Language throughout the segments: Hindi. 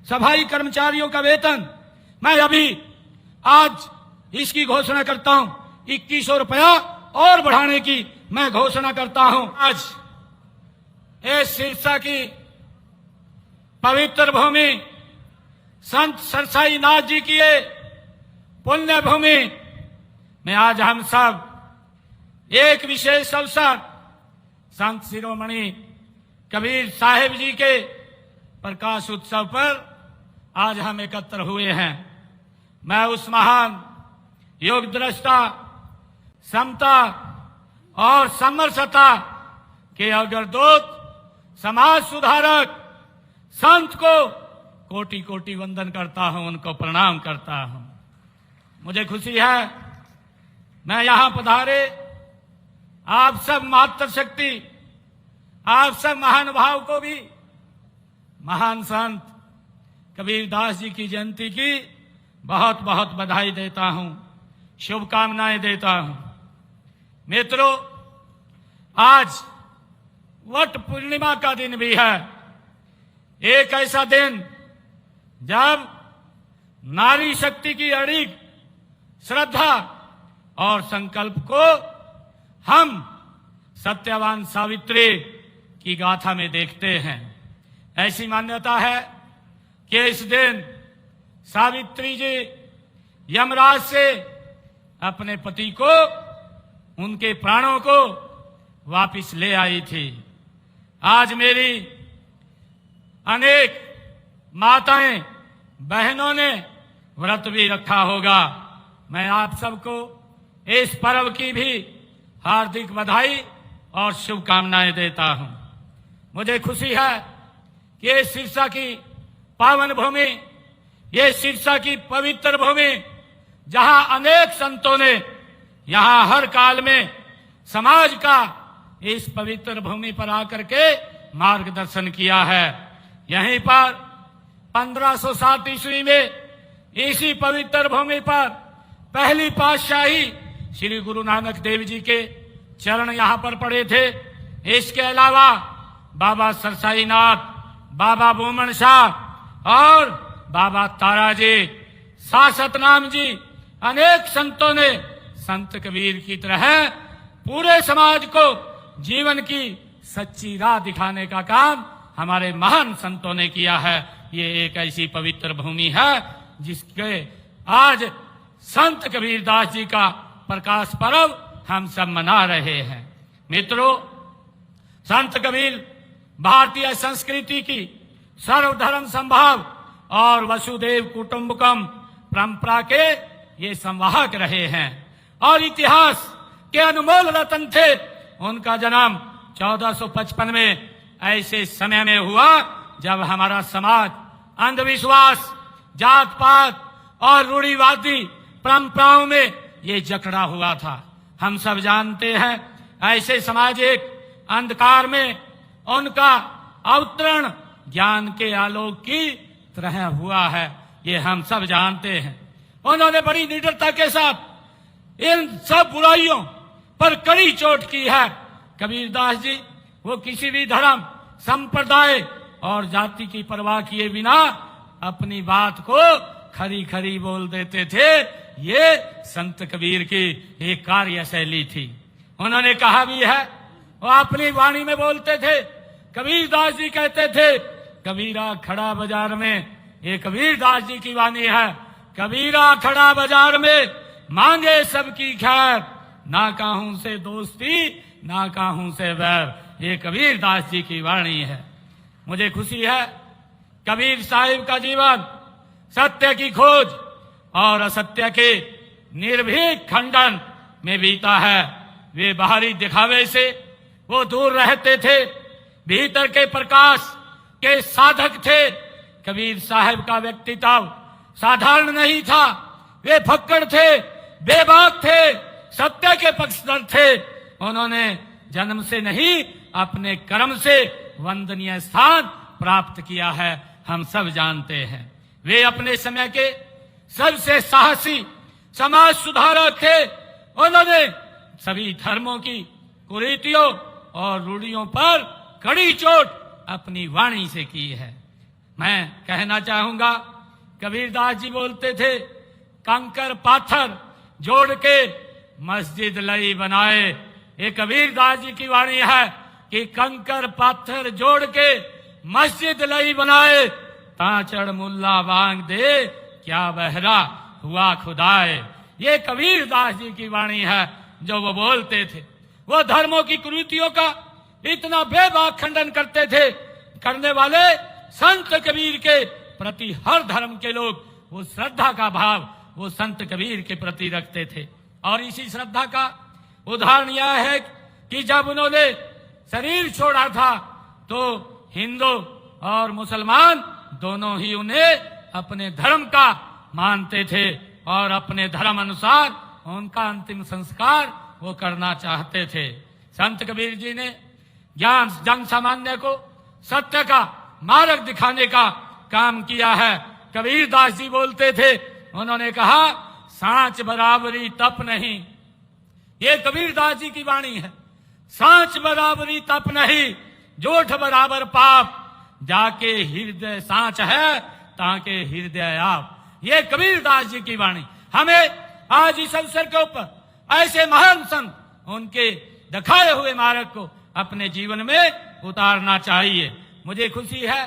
सफाई कर्मचारियों का वेतन मैं अभी आज इसकी घोषणा करता हूं, 2100 रुपया और बढ़ाने की मैं घोषणा करता हूं। आज इस सिरसा की पवित्र भूमि, संत सरसाई नाथ जी की ये पुण्य भूमि में आज हम सब एक विशेष अवसर संत शिरोमणि कबीर साहिब जी के प्रकाश उत्सव पर आज हम एकत्र हुए हैं। मैं उस महान योग दृष्टा, समता और समरसता के अग्रदूत, समाज सुधारक संत को कोटि कोटि वंदन करता हूं, उनको प्रणाम करता हूं। मुझे खुशी है मैं यहां पधारे आप सब मातृशक्ति, आप सब महानुभाव को भी महान संत कबीरदास जी की जयंती की बहुत बहुत बधाई देता हूं, शुभकामनाएं देता हूं। मित्रों, आज वट पूर्णिमा का दिन भी है, एक ऐसा दिन जब नारी शक्ति की अड़िग श्रद्धा और संकल्प को हम सत्यवान सावित्री की गाथा में देखते हैं। ऐसी मान्यता है कि इस दिन सावित्री जी यमराज से अपने पति को, उनके प्राणों को वापस ले आई थी। आज मेरी अनेक माताएं, बहनों ने व्रत भी रखा होगा। मैं आप सबको इस पर्व की भी हार्दिक बधाई और शुभकामनाएं देता हूं। मुझे खुशी है कि ये सिरसा की पावन भूमि, ये सिरसा की पवित्र भूमि, जहां अनेक संतों ने यहां हर काल में समाज का इस पवित्र भूमि पर आकर के मार्गदर्शन किया है। यहीं पर 1507 ईस्वी में इसी पवित्र भूमि पर पहली पातशाही श्री गुरु नानक देव जी के चरण यहां पर पड़े थे। इसके अलावा बाबा सरसाई नाथ, बाबा बोमन शाह और बाबा तारा जी, सतनाम जी, अनेक संतों ने संत कबीर की तरह पूरे समाज को जीवन की सच्ची राह दिखाने का काम हमारे महान संतों ने किया है। ये एक ऐसी पवित्र भूमि है जिसके आज संत कबीरदास जी का प्रकाश पर्व हम सब मना रहे हैं। मित्रों, संत कबीर भारतीय संस्कृति की सर्वधर्म संभाव और वसुदेव कुटुंबकम परंपरा के ये संवाहक रहे हैं और इतिहास के अनमोल रतन थे। उनका जन्म 1455 में ऐसे समय में हुआ जब हमारा समाज अंधविश्वास, जात पात और रूढ़िवादी परंपराओं में ये जकड़ा हुआ था। हम सब जानते हैं ऐसे सामाजिक अंधकार में उनका अवतरण ज्ञान के आलोक की तरह हुआ है, ये हम सब जानते हैं। उन्होंने बड़ी निडरता के साथ इन सब बुराइयों पर कड़ी चोट की है। कबीरदास जी वो किसी भी धर्म, संप्रदाय और जाति की परवाह किए बिना अपनी बात को खरी खरी बोल देते थे। ये संत कबीर की एक कार्यशैली थी। उन्होंने कहा भी है, वो अपनी वाणी में बोलते थे। कबीरदास जी कहते थे, कबीरा खड़ा बाजार में, ये कबीरदास जी की वाणी है। कबीरा खड़ा बाजार में मांगे सबकी खैर, ना काहू से दोस्ती ना काहू से बैर, ये कबीरदास जी की वाणी है। मुझे खुशी है कबीर साहिब का जीवन सत्य की खोज और असत्य के निर्भीक खंडन में बीता है। वे बाहरी दिखावे से वो दूर रहते थे, भीतर के प्रकाश के साधक थे। कबीर साहिब का व्यक्तित्व साधारण नहीं था। वे फक्कड़ थे, बेबाक थे, सत्य के पक्षधर थे। उन्होंने जन्म से नहीं अपने कर्म से वंदनीय स्थान प्राप्त किया है, हम सब जानते हैं। वे अपने समय के सबसे साहसी समाज सुधारक थे। उन्होंने सभी धर्मों की कुरीतियों और रूढ़ियों पर कड़ी चोट अपनी वाणी से की है। मैं कहना चाहूंगा, कबीरदास जी बोलते थे, कंकर पाथर जोड़ के मस्जिद लई बनाए। ये कबीरदास जी की वाणी है कि कंकर पाथर जोड़ के मस्जिद लई बनाए, ताचड़ मुल्ला बांग दे क्या बहरा हुआ खुदाए। ये कबीरदास जी की वाणी है जो वो बोलते थे। वो धर्मों की कुरीतियों का इतना बेबाक खंडन करते थे, करने वाले संत कबीर के प्रति हर धर्म के लोग वो श्रद्धा का भाव वो संत कबीर के प्रति रखते थे। और इसी श्रद्धा का उदाहरण यह है कि जब उन्होंने शरीर छोड़ा था तो हिंदू और मुसलमान दोनों ही उन्हें अपने धर्म का मानते थे और अपने धर्म अनुसार उनका अंतिम संस्कार वो करना चाहते थे। संत कबीर जी ने ज्ञान जन सामान्य को सत्य का मार्ग दिखाने का काम किया है। कबीरदास जी बोलते थे, उन्होंने कहा, सांच बराबरी तप नहीं। ये कबीरदास जी की वाणी है। सांच बराबरी तप नहीं, जोठ बराबर पाप, जाके हृदय सांच है ताके हृदय आप। ये कबीरदास जी की वाणी। हमें आज इस अवसर के ऊपर ऐसे महान संत उनके दिखाए हुए मार्ग को अपने जीवन में उतारना चाहिए। मुझे खुशी है,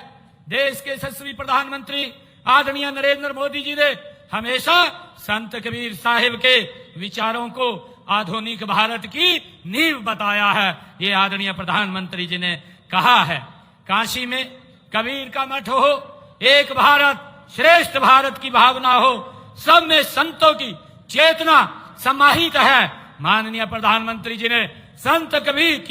देश के यशस्वी प्रधानमंत्री आदरणीय नरेंद्र मोदी जी ने हमेशा संत कबीर साहिब के विचारों को आधुनिक भारत की नींव बताया है। ये आदरणीय प्रधानमंत्री जी ने कहा है, काशी में कबीर का मठ हो, एक भारत श्रेष्ठ भारत की भावना हो, सब में संतों की चेतना समाहित है। माननीय प्रधानमंत्री जी ने संत कबीर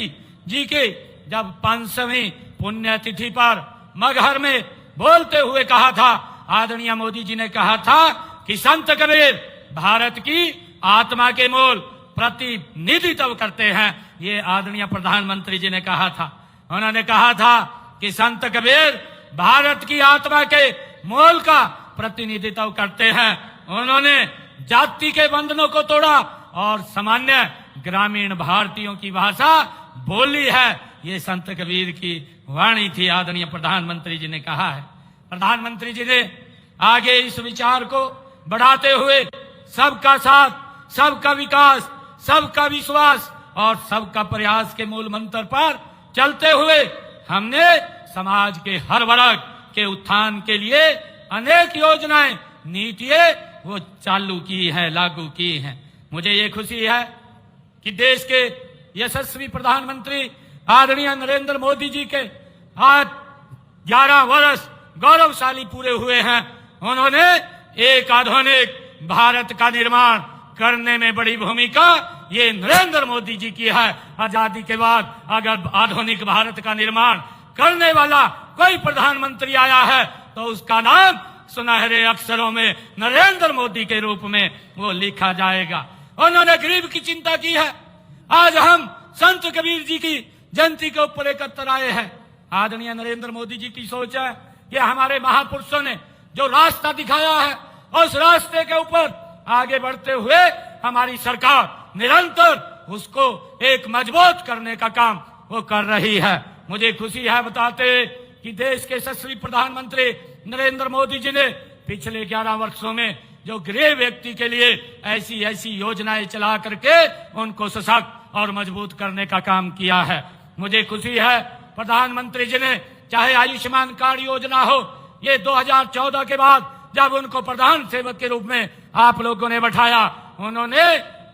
जी के जब 500वीं पुण्यतिथि पर मगहर में बोलते हुए कहा था, आदरणीय मोदी जी ने कहा था कि संत कबीर भारत की आत्मा के मूल प्रतिनिधित्व करते हैं। ये आदरणीय प्रधानमंत्री जी ने कहा था। उन्होंने कहा था कि संत कबीर भारत की आत्मा के मूल का प्रतिनिधित्व करते हैं। उन्होंने जाति के बंधनों को तोड़ा और सामान्य ग्रामीण भारतीयों की भाषा बोली है। ये संत कबीर की वाणी थी, आदरणीय प्रधानमंत्री जी ने कहा है। प्रधानमंत्री जी ने आगे इस विचार को बढ़ाते हुए सबका साथ, सबका विकास, सबका विश्वास और सबका प्रयास के मूल मंत्र पर चलते हुए हमने समाज के हर वर्ग के उत्थान के लिए अनेक योजनाएं, नीतियां वो चालू की है, लागू की हैं। मुझे ये खुशी है कि देश के यशस्वी प्रधानमंत्री आदरणीय नरेंद्र मोदी जी के आज 11 वर्ष गौरवशाली पूरे हुए हैं। उन्होंने एक आधुनिक भारत का निर्माण करने में बड़ी भूमिका ये नरेंद्र मोदी जी की है। आजादी के बाद अगर आधुनिक भारत का निर्माण करने वाला कोई प्रधानमंत्री आया है तो उसका नाम सुनहरे अक्षरों में नरेंद्र मोदी के रूप में वो लिखा जाएगा। उन्होंने गरीब की चिंता की है। आज हम संत कबीर जी की जयंती के ऊपर एकत्र आए हैं। आदरणीय नरेंद्र मोदी जी की सोच है कि हमारे महापुरुषों ने जो रास्ता दिखाया है उस रास्ते के ऊपर आगे बढ़ते हुए हमारी सरकार निरंतर उसको एक मजबूत करने का काम वो कर रही है। मुझे खुशी है बताते कि देश के यशस्वी प्रधानमंत्री नरेंद्र मोदी जी ने पिछले 11 वर्षों में जो गरीब व्यक्ति के लिए ऐसी ऐसी योजनाएं चला करके उनको सशक्त और मजबूत करने का काम किया है। मुझे खुशी है प्रधानमंत्री जी ने चाहे आयुष्मान कार्ड योजना हो, ये 2014 के बाद जब उनको प्रधान सेवक के रूप में आप लोगों ने बैठाया, उन्होंने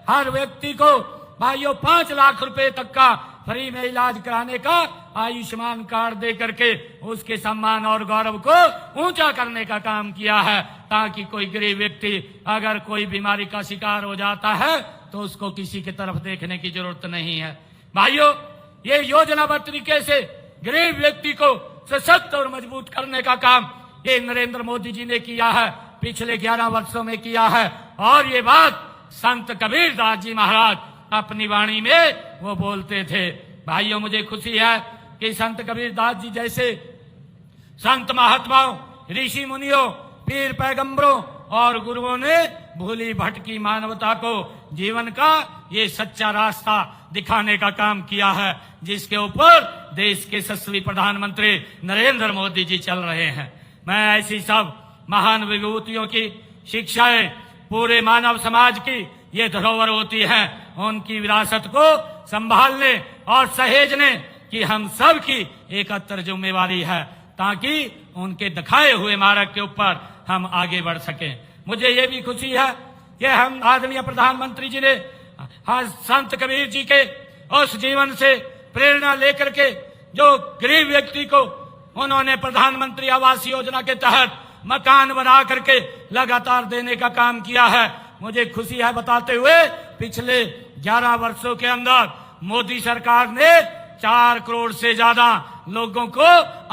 हर व्यक्ति को भाइयों 5 लाख रुपए तक का फ्री में इलाज कराने का आयुष्मान कार्ड दे करके उसके सम्मान और गौरव को ऊंचा करने का काम किया है, ताकि कोई गरीब व्यक्ति अगर कोई बीमारी का शिकार हो जाता है तो उसको किसी की तरफ देखने की जरूरत नहीं है। भाइयों, ये योजनाबद्ध तरीके से गरीब व्यक्ति को सशक्त और मजबूत करने का काम ये नरेंद्र मोदी जी ने किया है, पिछले 11 वर्षों में किया है। और ये बात संत कबीरदास जी महाराज अपनी वाणी में वो बोलते थे। भाइयों, मुझे खुशी है कि संत कबीरदास जी जैसे संत महात्माओं, ऋषि मुनियों, पीर पैगंबरों और गुरुओं ने भूली भटकी मानवता को जीवन का ये सच्चा रास्ता दिखाने का काम किया है, जिसके ऊपर देश के यशस्वी प्रधानमंत्री नरेंद्र मोदी जी चल रहे हैं। मैं ऐसी सब महान विभूतियों की शिक्षाएं पूरे मानव समाज की ये धरोहर होती है, उनकी विरासत को संभालने और सहेजने की हम सब की एकत्र जिम्मेवारी है, ताकि उनके दिखाए हुए मार्ग के ऊपर हम आगे बढ़ सकें। मुझे ये भी खुशी है कि हम आदरणीय प्रधानमंत्री जी ने संत कबीर जी के उस जीवन से प्रेरणा लेकर के जो गरीब व्यक्ति को उन्होंने प्रधानमंत्री आवास योजना के तहत मकान बना करके लगातार देने का काम किया है। मुझे खुशी है बताते हुए पिछले 11 वर्षों के अंदर मोदी सरकार ने 4 करोड़ से ज्यादा लोगों को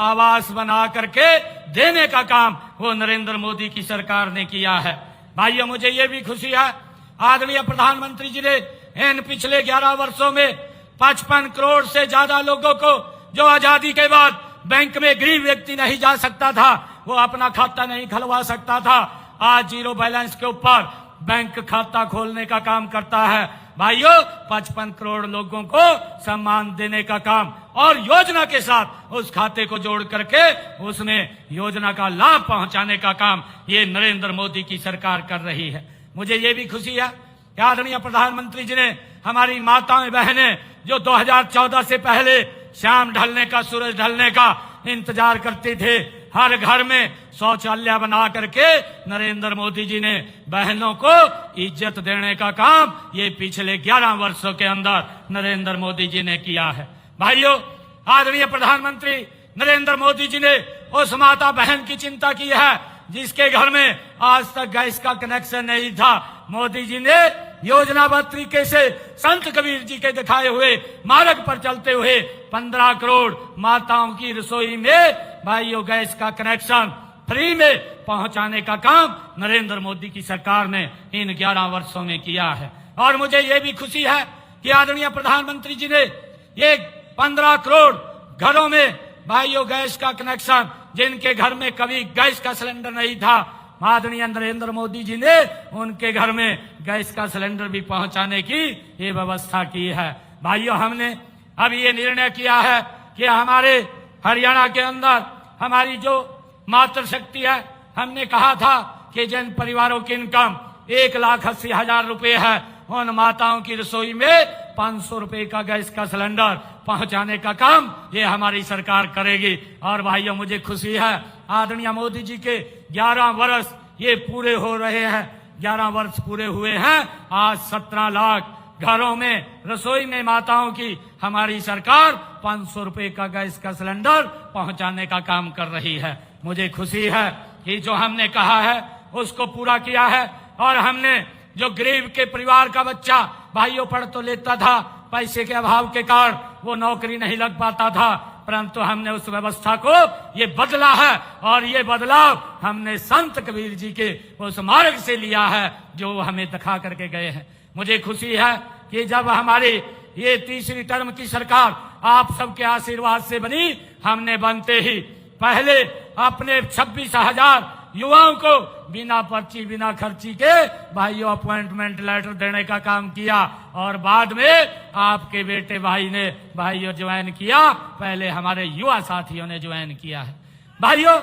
आवास बना करके देने का काम वो नरेंद्र मोदी की सरकार ने किया है। भाइयों, मुझे ये भी खुशी है आदरणीय प्रधानमंत्री जी ने इन पिछले 11 वर्षों में 55 करोड़ से ज्यादा लोगों को, जो आजादी के बाद बैंक में गरीब व्यक्ति नहीं जा सकता था, वो अपना खाता नहीं खुलवा सकता था, आज जीरो बैलेंस के ऊपर बैंक खाता खोलने का काम करता है। भाइयों, 55 करोड़ लोगों को सम्मान देने का काम और योजना के साथ उस खाते को जोड़ करके उसमें योजना का लाभ पहुंचाने का काम ये नरेंद्र मोदी की सरकार कर रही है। मुझे ये भी खुशी है कि आदरणीय प्रधानमंत्री जी ने हमारी माताएं बहनें जो 2014 से पहले शाम ढलने का, सूरज ढलने का इंतजार करते थे, हर घर में शौचालय बना करके नरेंद्र मोदी जी ने बहनों को इज्जत देने का काम ये पिछले 11 वर्षों के अंदर नरेंद्र मोदी जी ने किया है। भाइयों, आदरणीय प्रधानमंत्री नरेंद्र मोदी जी ने उस माता बहन की चिंता की है जिसके घर में आज तक गैस का कनेक्शन नहीं था। मोदी जी ने योजनाबद्ध तरीके से संत कबीर जी के दिखाए हुए मार्ग पर चलते हुए 15 करोड़ माताओं की रसोई में भाइयों गैस का कनेक्शन फ्री में पहुंचाने का काम नरेंद्र मोदी की सरकार ने इन 11 वर्षों में किया है। और मुझे ये भी खुशी है कि आदरणीय प्रधानमंत्री जी ने ये 15 करोड़ घरों में भाइयों गैस का कनेक्शन, जिनके घर में कभी गैस का सिलेंडर नहीं था, आदरणीय नरेंद्र मोदी जी ने उनके घर में गैस का सिलेंडर भी पहुंचाने की ये व्यवस्था की है। भाइयों, हमने अब ये निर्णय किया है कि हमारे हरियाणा के अंदर हमारी जो मातृशक्ति है, हमने कहा था कि जिन परिवारों की इनकम 1,80,000 रुपए है, उन माताओं की रसोई में 500 रुपए का गैस का सिलेंडर पहुंचाने का काम ये हमारी सरकार करेगी। और भाइयों, मुझे खुशी है आदरणीय मोदी जी के 11 वर्ष ये पूरे हो रहे हैं, 11 वर्ष पूरे हुए हैं। आज 17 लाख घरों में रसोई में माताओं की हमारी सरकार 500 रुपए का गैस का सिलेंडर पहुंचाने का काम कर रही है। मुझे खुशी है कि जो हमने कहा है उसको पूरा किया है। और हमने जो गरीब के परिवार का बच्चा भाइयों पढ़ तो लेता था, पैसे के अभाव के कारण वो नौकरी नहीं लग पाता था, परंतु हमने उस व्यवस्था को ये बदला है। और ये बदलाव हमने संत कबीर जी के उस मार्ग से लिया है जो हमें दिखा करके गए हैं। मुझे खुशी है कि जब हमारी ये तीसरी टर्म की सरकार आप सबके आशीर्वाद से बनी, हमने बनते ही पहले अपने 26,000 युवाओं को बिना पर्ची बिना खर्ची के भाइयों अपॉइंटमेंट लेटर देने का काम किया। और बाद में आपके बेटे भाई ने भाइयों ज्वाइन किया, पहले हमारे युवा साथियों ने ज्वाइन किया है। भाइयों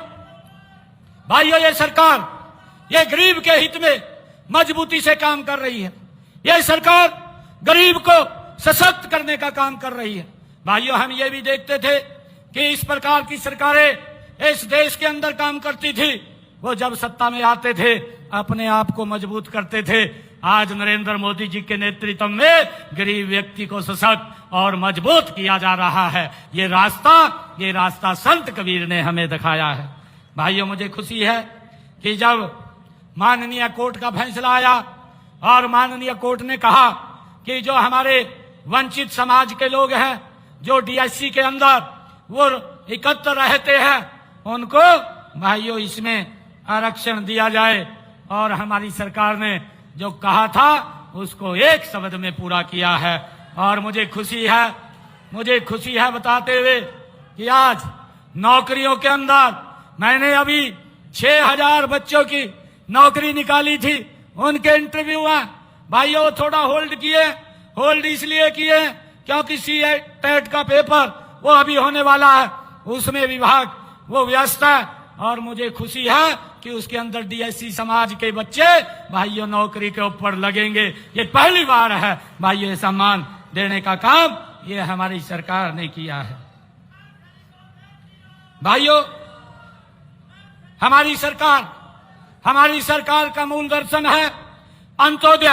ये सरकार ये गरीब के हित में मजबूती से काम कर रही है। यह सरकार गरीब को सशक्त करने का काम कर रही है। भाइयों, हम ये भी देखते थे कि इस प्रकार की सरकारें इस देश के अंदर काम करती थी, वो जब सत्ता में आते थे अपने आप को मजबूत करते थे। आज नरेंद्र मोदी जी के नेतृत्व में गरीब व्यक्ति को सशक्त और मजबूत किया जा रहा है। ये रास्ता संत कबीर ने हमें दिखाया है। भाइयों, मुझे खुशी है कि जब माननीय कोर्ट का फैसला आया और माननीय कोर्ट ने कहा कि जो हमारे वंचित समाज के लोग हैं, जो डीएससी के अंदर वो एकत्र रहते हैं, उनको भाइयों इसमें आरक्षण दिया जाए। और हमारी सरकार ने जो कहा था उसको एक शब्द में पूरा किया है। और मुझे खुशी है बताते हुए कि आज नौकरियों के अंदर मैंने अभी 6,000 बच्चों की नौकरी निकाली थी, उनके इंटरव्यू है भाइयों थोड़ा होल्ड इसलिए किए क्योंकि टेट का पेपर वो अभी होने वाला है, उसमें विभाग वो व्यस्त है और मुझे खुशी है कि उसके अंदर डीएससी समाज के बच्चे भाइयों नौकरी के ऊपर लगेंगे। ये पहली बार है भाइयों, सम्मान देने का काम ये हमारी सरकार ने किया है। भाइयों, हमारी सरकार का मूल दर्शन है अंत्योदय।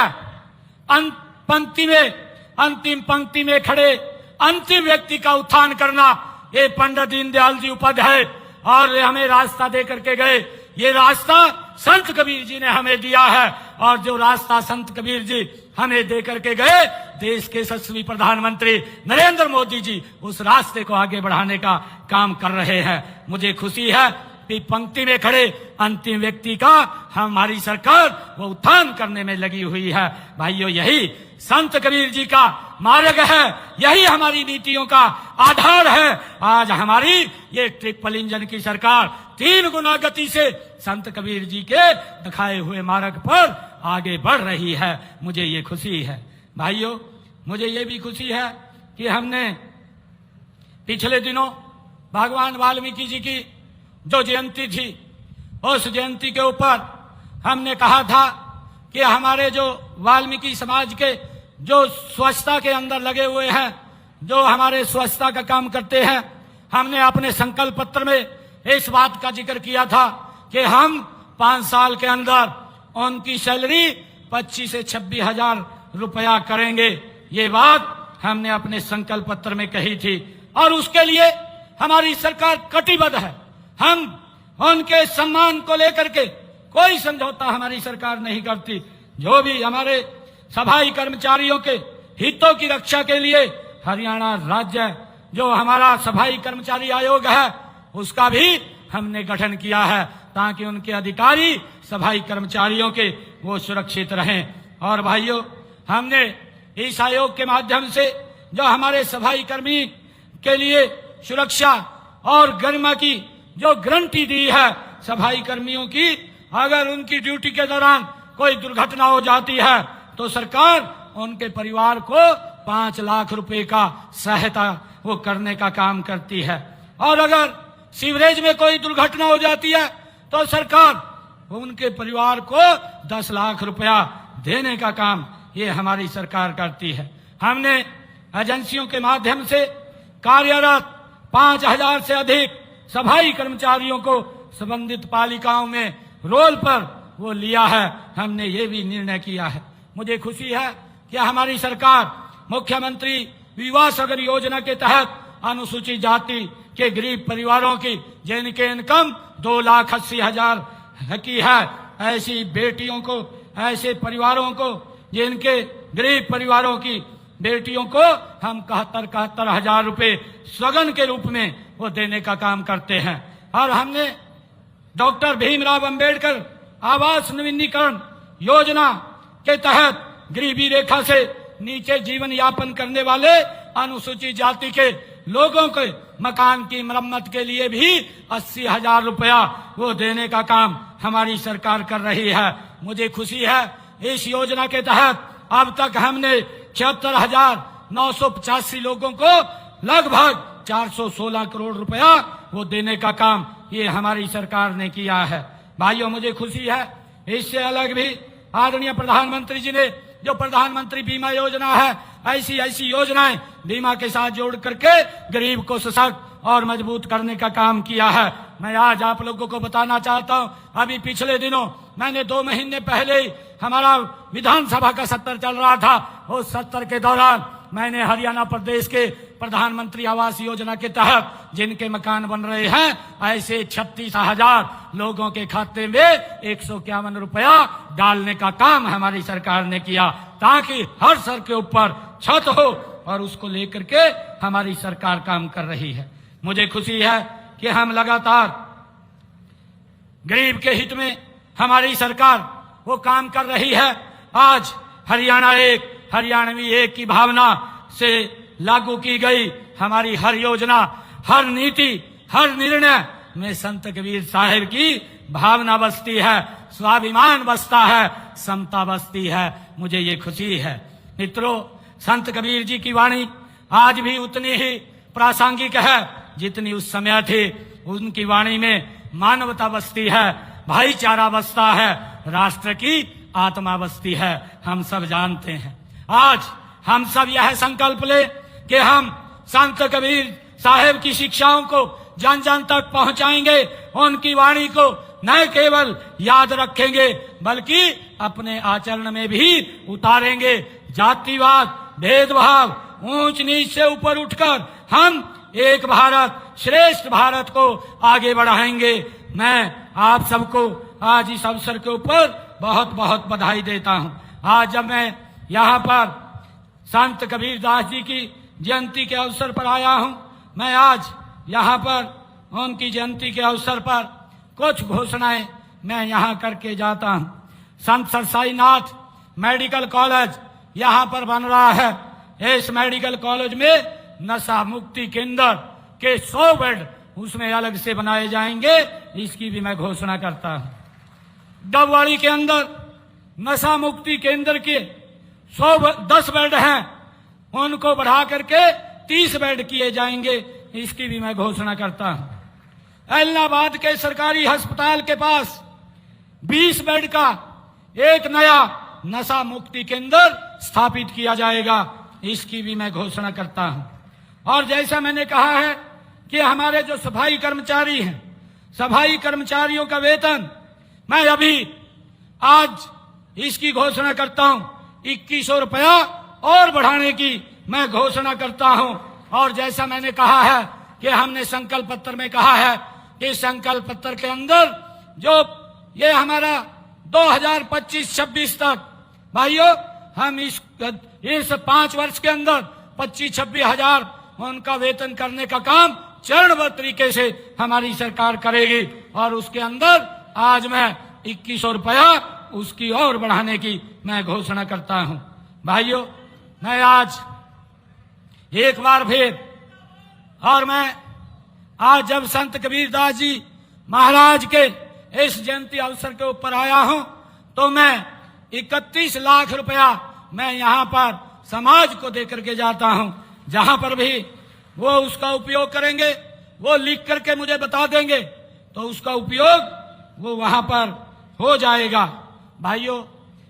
अंतिम पंक्ति में खड़े अंतिम व्यक्ति का उत्थान करना, ये पंडित दीनदयाल जी उपाध्याय और हमें रास्ता दे करके गए। ये रास्ता संत कबीर जी ने हमें दिया है, और जो रास्ता संत कबीर जी हमें दे करके गए, देश के यशस्वी प्रधानमंत्री नरेंद्र मोदी जी उस रास्ते को आगे बढ़ाने का काम कर रहे हैं। मुझे खुशी है कि पंक्ति में खड़े अंतिम व्यक्ति का हमारी सरकार वो उत्थान करने में लगी हुई है। भाइयों, यही संत कबीर जी का मार्ग है, यही हमारी नीतियों का आधार है। आज हमारी ये ट्रिपल इंजन की सरकार 3 गुना गति से संत कबीर जी के दिखाए हुए मार्ग पर आगे बढ़ रही है। मुझे ये खुशी है। भाइयों, मुझे ये भी खुशी है कि हमने पिछले दिनों भगवान वाल्मीकि जी की जो जयंती थी, उस जयंती के ऊपर हमने कहा था कि हमारे जो वाल्मीकि समाज के जो स्वच्छता के अंदर लगे हुए हैं, जो हमारे स्वच्छता का काम करते हैं, हमने अपने संकल्प पत्र में इस बात का जिक्र किया था कि हम 5 साल के अंदर उनकी सैलरी 25 से 26 हजार रुपया करेंगे। ये बात हमने अपने संकल्प पत्र में कही थी, और उसके लिए हमारी सरकार कटिबद्ध है। हम उनके सम्मान को लेकर के कोई समझौता हमारी सरकार नहीं करती। जो भी हमारे सफाई कर्मचारियों के हितों की रक्षा के लिए हरियाणा राज्य जो हमारा सफाई कर्मचारी आयोग है, उसका भी हमने गठन किया है, ताकि उनके अधिकारी सफाई कर्मचारियों के वो सुरक्षित रहें। और भाइयों, हमने इस आयोग के माध्यम से जो हमारे सफाई कर्मी के लिए सुरक्षा और गरिमा की जो गारंटी दी है सफाई कर्मियों की, अगर उनकी ड्यूटी के दौरान कोई दुर्घटना हो जाती है तो सरकार उनके परिवार को 5 लाख रुपए का सहायता वो करने का काम करती है। और अगर सीवरेज में कोई दुर्घटना हो जाती है तो सरकार उनके परिवार को 10 लाख रुपया देने का काम ये हमारी सरकार करती है। हमने एजेंसियों के माध्यम से कार्यरत 5000 से अधिक सफाई कर्मचारियों को संबंधित पालिकाओं में रोल पर वो लिया है। हमने ये भी निर्णय किया है। मुझे खुशी है कि हमारी सरकार मुख्यमंत्री विवाह सगर योजना के तहत अनुसूचित जाति के गरीब परिवारों की जिनके इनकम 2,80,000 की है, ऐसी बेटियों को, ऐसे परिवारों को, जिनके गरीब परिवारों की बेटियों को हम 71 हजार रुपए सगन के रूप में वो देने का काम करते हैं। और हमने डॉक्टर भीमराव अंबेडकर आवास नवीनीकरण योजना के तहत गरीबी रेखा से नीचे जीवन यापन करने वाले अनुसूचित जाति के लोगों के मकान की मरम्मत के लिए भी 80,000 रुपया वो देने का काम हमारी सरकार कर रही है। मुझे खुशी है इस योजना के तहत अब तक हमने 76,985 लोगों को लगभग 416 करोड़ रुपया वो देने का काम ये हमारी सरकार ने किया है। भाइयों, मुझे खुशी है इससे अलग भी आदरणीय प्रधानमंत्री जी ने जो प्रधानमंत्री बीमा योजना है, ऐसी योजनाएं बीमा के साथ जोड़ करके गरीब को सशक्त और मजबूत करने का काम किया है। मैं आज आप लोगों को बताना चाहता हूं, अभी पिछले दिनों मैंने 2 महीने पहले ही हमारा विधानसभा का सत्र चल रहा था, उस सत्र के दौरान मैंने हरियाणा प्रदेश के प्रधानमंत्री आवास योजना के तहत जिनके मकान बन रहे हैं, ऐसे 36,000 लोगों के खाते में 151 रुपया डालने का काम हमारी सरकार ने किया, ताकि हर सर के ऊपर छत हो, और उसको लेकर के हमारी सरकार काम कर रही है। मुझे खुशी है कि हम लगातार गरीब के हित में हमारी सरकार वो काम कर रही है। आज हरियाणा एक, हरियाणवी एक की भावना से लागू की गई हमारी हर योजना, हर नीति, हर निर्णय में संत कबीर साहिब की भावना बसती है, स्वाभिमान बसता है, समता बसती है। मुझे ये खुशी है। मित्रों, संत कबीर जी की वाणी आज भी उतनी ही प्रासंगिक है जितनी उस समय थी। उनकी वाणी में मानवता बसती है, भाईचारा बसता है, राष्ट्र की आत्मा बसती है, हम सब जानते हैं। आज हम सब यह संकल्प ले कि हम संत कबीर साहेब की शिक्षाओं को जन जन तक पहुंचाएंगे, उनकी वाणी को न केवल याद रखेंगे बल्कि अपने आचरण में भी उतारेंगे। जातिवाद, भेदभाव, ऊंच नीच से ऊपर उठकर हम एक भारत श्रेष्ठ भारत को आगे बढ़ाएंगे। मैं आप सबको आज इस अवसर के ऊपर बहुत बहुत बधाई देता हूं। आज जब मैं यहाँ पर संत कबीर दास जी की जयंती के अवसर पर आया हूं, मैं आज यहाँ पर उनकी जयंती के अवसर पर कुछ घोषणाएं मैं यहाँ करके जाता हूं। संत सरसाईनाथ मेडिकल कॉलेज यहाँ पर बन रहा है। इस मेडिकल कॉलेज में नशा मुक्ति केंद्र के 100 बेड उसमें अलग से बनाए जाएंगे, इसकी भी मैं घोषणा करता हूं। डबवाड़ी के अंदर नशा मुक्ति केंद्र के 10 बेड हैं, उनको बढ़ा करके 30 बेड किए जाएंगे, इसकी भी मैं घोषणा करता हूं। इलाहाबाद के सरकारी अस्पताल के पास 20 बेड का एक नया नशा मुक्ति केंद्र स्थापित किया जाएगा, इसकी भी मैं घोषणा करता हूं। और जैसा मैंने कहा है कि हमारे जो सफाई कर्मचारी हैं, सफाई कर्मचारियों का वेतन मैं अभी आज इसकी घोषणा करता हूं, 2100 रुपया और बढ़ाने की मैं घोषणा करता हूं। और जैसा मैंने कहा है कि हमने संकल्प पत्र में कहा है कि संकल्प पत्र के अंदर जो ये हमारा 2025-26 तक भाइयों हम इस 5 वर्ष के अंदर 25-26 हजार उनका वेतन करने का काम चरणबद्ध तरीके से हमारी सरकार करेगी। और उसके अंदर आज मैं 2100 रुपया उसकी और बढ़ाने की मैं घोषणा करता हूं। भाइयों, मैं आज एक बार फिर और मैं आज जब संत कबीरदास जी महाराज के इस जयंती अवसर के ऊपर आया हूं, तो मैं 31 लाख रुपया मैं यहाँ पर समाज को दे करके जाता हूं। जहां पर भी वो उसका उपयोग करेंगे, वो लिख करके मुझे बता देंगे, तो उसका उपयोग वो वहां पर हो जाएगा। भाइयों,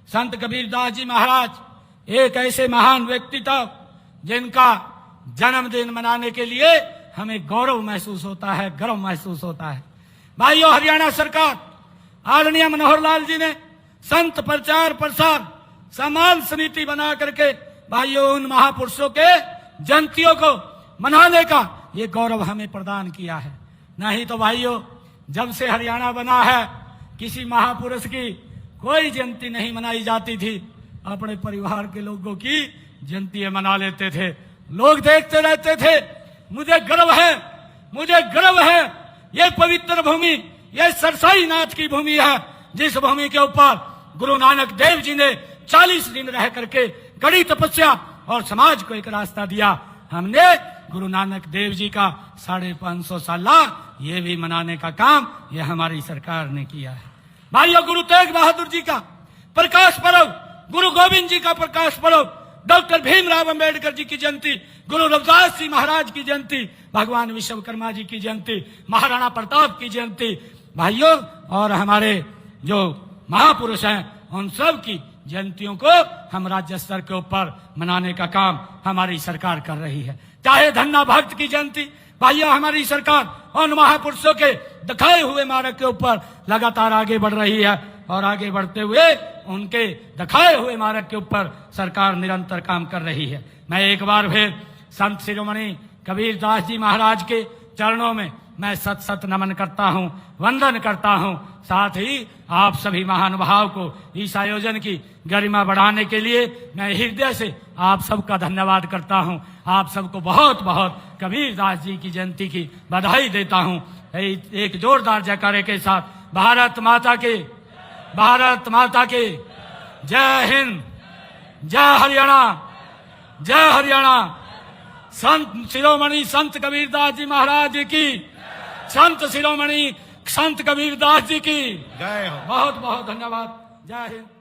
संत कबीरदास जी महाराज एक ऐसे महान व्यक्तित्व जिनका जन्मदिन मनाने के लिए हमें गौरव महसूस होता है, गर्व महसूस होता है। भाइयों, हरियाणा सरकार आदरणीय मनोहर लाल जी ने संत प्रचार प्रसार सम्मान समिति बना करके भाइयों उन महापुरुषों के जयंतियों को मनाने का ये गौरव हमें प्रदान किया है। नहीं तो भाइयों, जब से हरियाणा बना है किसी महापुरुष की कोई जयंती नहीं मनाई जाती थी, अपने परिवार के लोगों की जयंती मना लेते थे, लोग देखते रहते थे। मुझे गर्व है, मुझे गर्व है, ये पवित्र भूमि, ये सरसाईनाथ की भूमि है, जिस भूमि के ऊपर गुरु नानक देव जी ने 40 दिन रह करके कड़ी तपस्या और समाज को एक रास्ता दिया। हमने गुरु नानक देव जी का 550 साल ये भी मनाने का काम ये हमारी सरकार ने किया है। भाइयों, गुरु तेग बहादुर जी का प्रकाश पर्व, गुरु गोविंद जी का प्रकाश पर्व, डॉक्टर भीमराव अंबेडकर जी की जयंती, गुरु रविदास जी महाराज की जयंती, भगवान विश्वकर्मा जी की जयंती, महाराणा प्रताप की जयंती, भाइयों और हमारे जो महापुरुष हैं उन सब की जयंतियों को हम राज्य स्तर के ऊपर मनाने का काम हमारी सरकार कर रही है। चाहे धन्ना भक्त की जयंती, भाइयों हमारी सरकार उन महापुरुषों के दिखाए हुए मार्ग के ऊपर लगातार आगे बढ़ रही है और आगे बढ़ते हुए उनके दिखाए हुए मार्ग के ऊपर सरकार निरंतर काम कर रही है। मैं एक बार फिर संत शिरोमणि कबीरदास जी महाराज के चरणों में मैं सत सत नमन करता हूँ, वंदन करता हूँ। साथ ही आप सभी महानुभाव को इस आयोजन की गरिमा बढ़ाने के लिए मैं हृदय से आप सबका धन्यवाद करता हूँ। आप सबको बहुत बहुत कबीरदास जी की जयंती की बधाई देता हूँ। एक जोरदार जयकारे के साथ भारत माता के, भारत माता के जय हिंद, जय हरियाणा, जय हरियाणा। संत शिरोमणि संत कबीरदास जी महाराज की, संत शिरोमणि संत कबीरदास जी की जय हो। बहुत बहुत धन्यवाद। जय हिंद।